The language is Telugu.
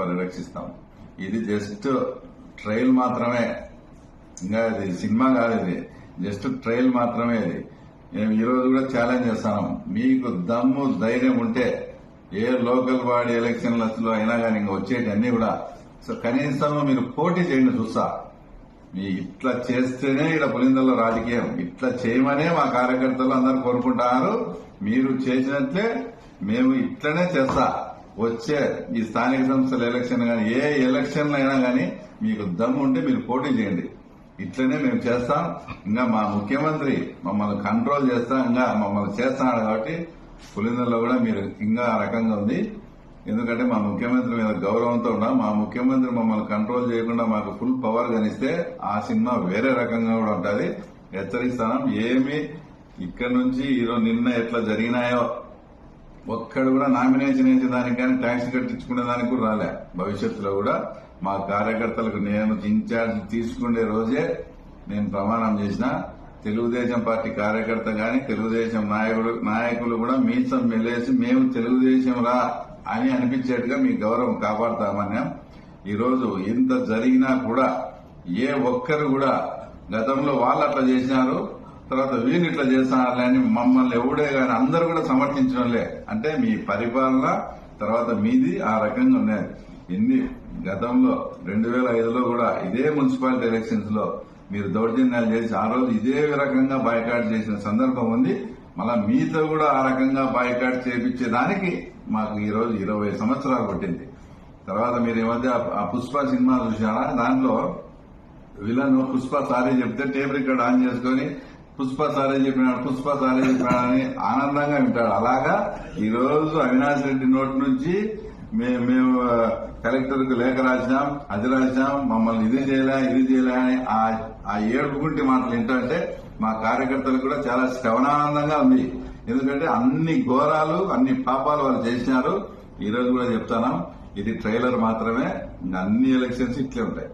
పరిరక్షిస్తాం. ఇది జస్ట్ ట్రయల్ మాత్రమే, ఇంకా ఇది సినిమా కాదు, ఇది జస్ట్ ట్రయల్ మాత్రమే. ఇది మేము ఈ రోజు కూడా ఛాలెంజ్ చేస్తాం. మీకు దమ్ము ధైర్యం ఉంటే ఏ లోకల్ బాడీ ఎలక్షన్లలో అయినా కానీ ఇంకా వచ్చేటి అన్ని కూడా కనీసం మీరు పోటీ చేయండి చూస్తా. మీ ఇట్లా చేస్తేనే ఇక్కడ పులిందల్లో రాజకీయం, ఇట్లా చేయమనే మా కార్యకర్తలు అందరూ కోరుకుంటున్నారు. మీరు చేసినట్లే మేము ఇట్లనే చేస్తా. వచ్చే ఈ స్థానిక సంస్థల ఎలక్షన్ కానీ ఏ ఎలక్షన్లు అయినా కానీ మీకు దమ్ము ఉంటే మీరు పోటీ చేయండి. ఇట్లనే మేము చేస్తాం. ఇంకా మా ముఖ్యమంత్రి మమ్మల్ని కంట్రోల్ చేస్తా, ఇంకా మమ్మల్ని చేస్తున్నాడు కాబట్టి పులిందల్లో కూడా మీరు ఇంకా ఆ రకంగా ఉంది. ఎందుకంటే మా ముఖ్యమంత్రి మీద గౌరవంతో ఉన్నాం. మా ముఖ్యమంత్రి మమ్మల్ని కంట్రోల్ చేయకుండా మాకు ఫుల్ పవర్ కనిస్తే ఆ సినిమా వేరే రకంగా కూడా ఉంటుంది. హెచ్చరిస్తాం. ఏమి ఇక్కడి నుంచి ఈరోజు నిన్న ఎట్లా జరిగినాయో ఒక్కడు కూడా నామినేషన్ వేసే దానికి కానీ ట్యాక్స్ కట్టించుకునే దానికి కూడా రాలే. భవిష్యత్తులో కూడా మా కార్యకర్తలకు నేను ఇన్ఛార్జ్ తీసుకునే రోజే నేను ప్రమాణం చేసిన తెలుగుదేశం పార్టీ కార్యకర్త గాని తెలుగుదేశం నాయకులు కూడా మీసం మెల్లేసి మేము తెలుగుదేశం రా అని అనిపించేట్టుగా మీ గౌరవం కాపాడుతామన్నాం. ఈరోజు ఇంత జరిగినా కూడా ఏ ఒక్కరు కూడా గతంలో వాళ్ళు అట్లా చేసినారు, తర్వాత వీళ్ళు ఇట్లా చేస్తున్నారులే అని మమ్మల్ని ఎవడే గాని అందరూ కూడా సమర్థించడంలే. అంటే మీ పరిపాలన తర్వాత మీది ఆ రకంగా ఉన్నది. ఎన్ని గతంలో 2005లో కూడా ఇదే మున్సిపాలిటీ ఎలక్షన్స్ లో మీరు దౌర్జన్యాలు చేసి ఆ రోజు ఇదే రకంగా బాయ్కాట్ చేసిన సందర్భం ఉంది. మళ్ళా మీతో కూడా ఆ రకంగా బాయ్కాట్ చేపించేదానికి మాకు ఈ రోజు 20 సంవత్సరాలు పట్టింది. తర్వాత మీరు ఈ మధ్య ఆ పుష్ప సినిమా చూసారా? దాంట్లో విలన్ పుష్ప సారీ చెప్తే టేప్ రికార్డ్ ఆన్ చేసుకుని పుష్ప సారీ చెప్పినాడని ఆనందంగా వింటాడు. అలాగా ఈ రోజు అవినాష్ రెడ్డి నోటి నుంచి మేము కలెక్టర్ కు లేఖ రాసినాం, అది రాసినాం, మమ్మల్ని ఇది చేయలే అని ఆ ఏడుపుకుంటే మాటలు వింటుంటే మా కార్యకర్తలకు కూడా చాలా శ్రవణానందంగా ఉంది. ఎందుకంటే అన్ని ఘోరాలు అన్ని పాపాలు వాళ్ళు చేసినారు. ఈ రోజు కూడా చెప్తాను, ఇది ట్రైలర్ మాత్రమే. అన్ని ఎలక్షన్స్ ఇట్లే ఉంటాయి.